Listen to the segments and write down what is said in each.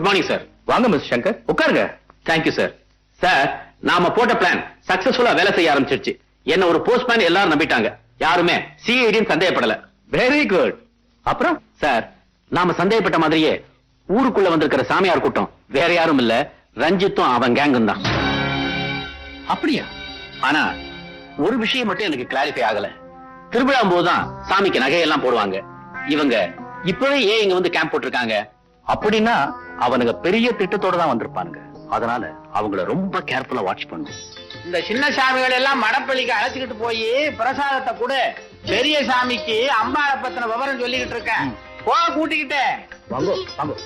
Good morning sir. வாங்க mister Shankar, உட்காருங்க. Thank you sir. Sir, நாம போட்ட பிளான் சக்சஸ்ஃபுல்லா வேலை செய்ய ஆரம்பிச்சிருச்சு. என்ன ஒரு போஸ்ட்மேன் எல்லாரும் நம்பிட்டாங்க. யாருமே சிஐடின்னு சந்தேகப்படல. Very good. அப்புறம் சார், நாம சந்தேகப்பட்ட மாதிரியே ஊருக்குள்ள வந்திருக்கிற சாமியார் கூட்டம் வேற யாரும் இல்ல, ரஞ்சித்தும் அவன் கேங்கும் தான். அப்படியா? ஆனா ஒரு விஷயம் மட்டும் எனக்கு கிளாரிஃபை ஆகல. திருவிழா போதுதான் சாமிக்கு நகையெல்லாம் போடுவாங்க. இவங்க இப்பவே ஏன் இங்க வந்து கேம்ப் போட்டிருக்காங்க? அப்படின்னா அவனுங்க பெரிய திட்டத்தோட தான் வந்திருப்பானுங்க. அதனால அவங்கள ரொம்ப கேர்ஃபுல்லா வாட்ச் பண்ணும். இந்த சின்ன சாமிகள் எல்லாம் மடப்பள்ளிக்கு அழைச்சிக்கிட்டு போய் பிரசாதத்தை கூட பெரிய சாமிக்கு அம்பாளை பத்தின விவரம் சொல்லிக்கிட்டு இருக்கேன். போ கூட்டிக்கிட்டு வாங்கோ வாங்கோ.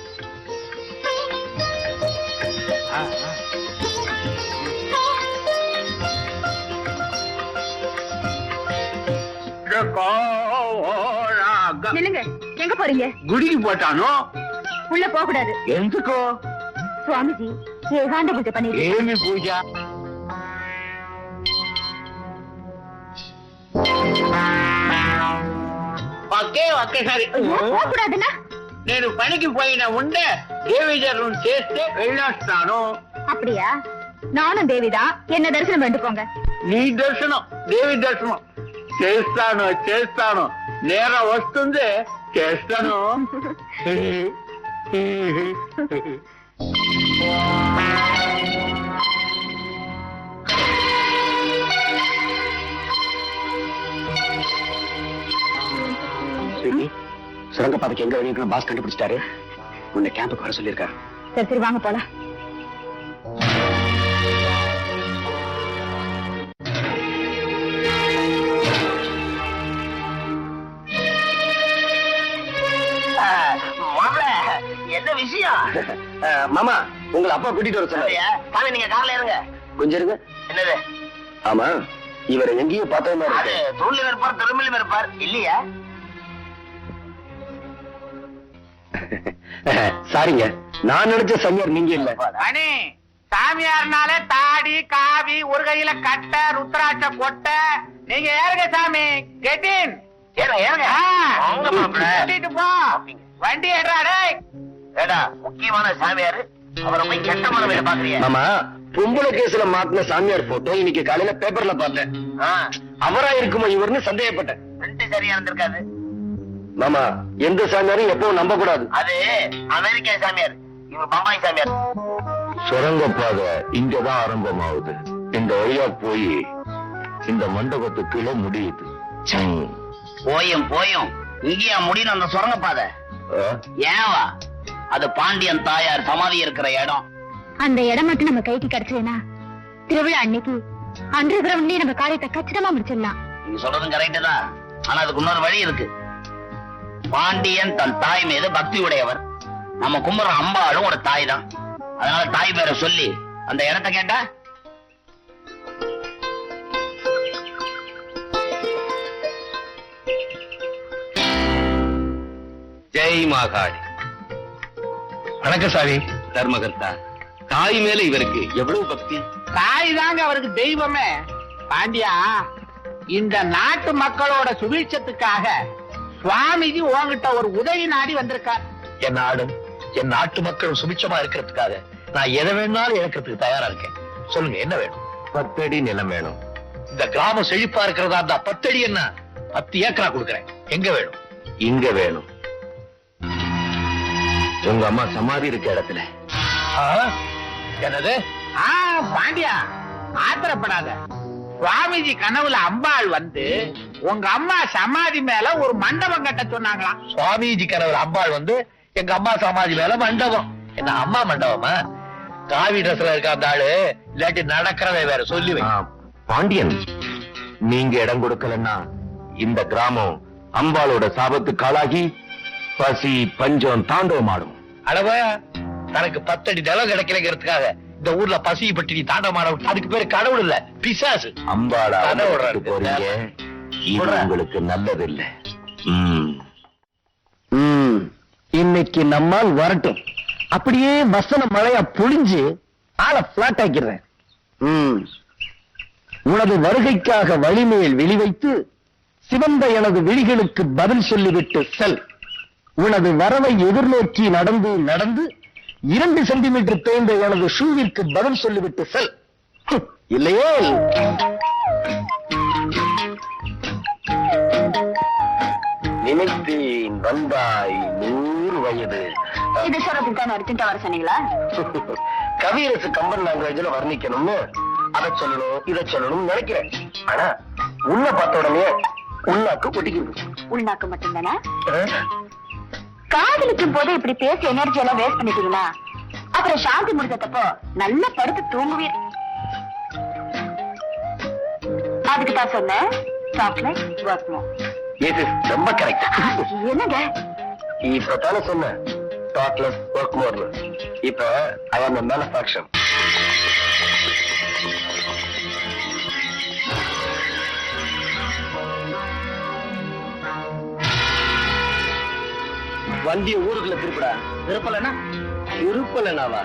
நில்லுங்க, எங்க போறீங்க? குடிக்கு போட்டானோ? உள்ள போக கூடாது. எதுக்கோ? சுவாமிஜி ஏகாந்த பூஜை பண்ணிட்டு. ஏமி பூஜா? ఓకే ఓకే సరే. పోకూడదునా? నేను పనికి పోయిన ఉండే దేవి దర్శనం చేస్తే వెళ్ళొస్తాను. அப்படியா? நானும் தேவிதான். என்ன தரிசனம் பண்ணிக்கோங்க. నీ దర్శనం దేవి దర్శనం చేస్తాను చేస్తాను. నేర వస్తుంది చేస్తాను. சுரங்க பாதைக்கு எங்க வழி பாஸ் கண்டுபிடிச்சிட்டாரு. உன்னை கேம்புக்கு வர சொல்லியிருக்காரு. சரி சரி, வாங்க போலாம். என்ன விஷயம்? மாமா, உங்களை அப்பா கூட்டிட்டு வர சொன்னாரு. நீங்க கார்ல இருங்க. கொஞ்சம் இருங்க. என்னது? ஆமா, இவரை எங்கேயும் பார்த்தா அது தூள்ல இருப்பார், திரும்பிலும் இருப்பார் இல்லையா? சாரிங்க, நான் நினைச்ச சமயர் நீங்க இல்ல. அணி சாமியார்னாலே தாடி காவி, ஒரு கையில கட்ட, ருத்ராட்ச கொட்டை. நீங்க ஏறுங்க சாமி. கெட்டின் ஏறுங்க. கூட்டிட்டு போ. வண்டி ஏறாடே. ஏடா, முக்கியமான சாமியாரு அவரை போய் கெட்ட மரமையில பாக்குறீங்க. ஆமா, பொம்பளை கேஸ்ல மாத்தின சாமியார் போட்டோ இன்னைக்கு காலையில பேப்பர்ல பார்த்தேன். அவரா இருக்குமா இவர்னு சந்தேகப்பட்டேன். ரெண்டு சரியா இருந்திருக்காது. மாமா, எந்த சாமியாரும் எப்பவும் நம்ப கூடாது. அது அமெரிக்கா சாமியார், இவர் பம்பாய் சாமியார். சுரங்கப்பாதை இங்கதான் ஆரம்பமாகுது. இந்த வழியா போய் இந்த மண்டபத்துக்குள்ள முடியுது. போயும் போயும் இங்கேயா முடியும் அந்த சுரங்க பாதை? ஏவா, அது பாண்டியன் தாயார் சமாதி இருக்கிற இடம். அந்த இடம் மட்டும் நம்ம கைக்கு கிடைச்சதுன்னா திருவிழா அன்னைக்கு அன்று கிரவுண்ட்லயே நம்ம காரியத்தை கச்சிதமா முடிச்சிடலாம். நீங்க சொல்றதும் கரெக்ட் தான். ஆனா அதுக்கு இன்னொரு வழி இருக்கு. பாண்டியன் தன் தாய் மீது பக்தி உடையவர். நம்ம கும்புற அம்பாளும் ஒரு தாய் தான். அதனால தாய் பேரை சொல்லி அந்த இடத்தை கேட்டா ஜெய் மாகாளி. வணக்கம் சாமி. தர்மகர்த்தா, தாய் மேல இவருக்கு எவ்வளவு பக்தி. தாய் தாங்க அவருக்கு தெய்வமே. பாண்டியா, இந்த நாட்டு மக்களோட சுபீட்சத்துக்காக சுவாமிஜி உங்ககிட்ட ஒரு உதவி நாடி வந்திருக்கார். என் நாடும் என் நாட்டு மக்களும் சுபிட்சமா இருக்கிறதுக்காக நான் எதை வேணாலும் இழக்கிறதுக்கு தயாரா இருக்கேன். சொல்லுங்க, என்ன வேணும்? 10 அடி நிலம் வேணும். இந்த கிராமம் செழிப்பா இருக்கிறதா இருந்தா 10 அடி என்ன 10 ஏக்கரா கொடுக்கறேன். எங்க வேணும்? இங்க வேணும். உங்க அம்மா சமாதி இருக்க இடத்துல. என்னது? பாண்டியா, ஆத்திரப்படாத. சுவாமிஜி கனவுல அம்பாள் வந்து உங்க அம்மா சமாதி மேல ஒரு மண்டபம் கட்ட சொன்னாங்களாம். சுவாமிஜி கனவுல அம்பாள் வந்து எங்க அம்மா சமாதி மேல மண்டபம். என்ன அம்மா மண்டபமா? காவி ட்ரெஸ்ல இருக்க அந்த ஆளு இல்லாட்டி நடக்கிறத வேற சொல்லி வை. பாண்டியன், நீங்க இடம் கொடுக்கலன்னா இந்த கிராமம் அம்பாளோட சாபத்துக்கு ஆளாகி பசி பஞ்சம் தாண்டவம் ஆடும். அளவ தனக்கு 10 அடி நிலம் கிடைக்கலங்கிறதுக்காக இந்த ஊர்ல பசி பட்டினி தாண்டவம் ஆட, அதுக்கு பேரு கடவுள் இல்ல, பிசாசு. அம்பாளா போறீங்க, இது உங்களுக்கு நல்லது இல்ல. இன்னைக்கு நம்மால் வரட்டும், அப்படியே வசன மழையா பொழிஞ்சு ஆளை பிளாட் ஆக்கிறேன். உனது வருகைக்காக வழிமேல் வெளிவைத்து சிவந்த எனது விழிகளுக்கு பதில் சொல்லிவிட்டு செல். உனது வரவை எதிர்நோக்கி நடந்து நடந்து 2 சென்டிமீட்டர் தேய்ந்த எனது ஷூவிற்கு பதில் சொல்லிவிட்டு செல். இல்லையே நினைத்தேன் வந்தாய் 100 வயது. இது சொல்றதுக்கு தான் அர்ஜென்ட்டா வர சொன்னீங்களா? கவியரசு கம்பன் லாங்குவேஜ்ல வர்ணிக்கணும்னு அதை சொல்லணும் இதை சொல்லணும்னு நினைக்கிறேன். ஆனா உள்ள பார்த்த உடனே உள்நாக்கு கொட்டிக்கிறது. உள்நாக்கு மட்டும்தானா? காதலிக்கும் போது இப்படி பேசி எனர்ஜி எல்லாம் வேஸ்ட் பண்ணிட்டீங்கன்னா அப்புறம் சாந்தி முடிஞ்சப்போ நல்லா படுத்து தூங்குவீர். அதுக்கு தான் சொன்னேன் சாக்லேட் ஒர்க் மோர். இது ரொம்ப கரெக்ட். என்னங்க இப்பதானே சொன்னேன் சாக்லேட் ஒர்க் மோர். இப்ப ஐ ஆம் a manufacturer. வண்டிய ஊருக்குள்ள திருப்படா. திருப்பலனா திருப்பலனாவா?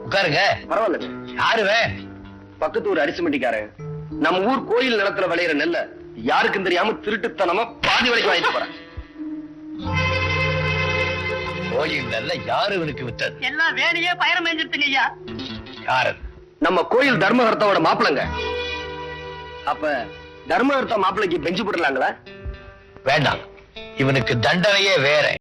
உட்காருங்க. பரவாயில்ல. யாருவே? பக்கத்து ஊர் அரிசிமண்டிக்காரன் நம்ம ஊர் கோயில் நிலத்துல விளையிற நெல்ல யாருக்கும் தெரியாம திருட்டுத்தனமா பாதி வரைக்கும் வாங்கிட்டு போறேன். கோயில் நல்ல யாரு இவனுக்கு விட்டது? எல்லாம் வேலையே பயணம் மேஞ்சிருத்துங்க ஐயா. யாரு? நம்ம கோயில் தர்மகர்த்தாவோட மாப்பிளைங்க. அப்ப தர்மகர்த்தா மாப்பிளைக்கு பெஞ்சு போடலாங்களா? வேண்டாம், இவனுக்கு தண்டனையே வேற.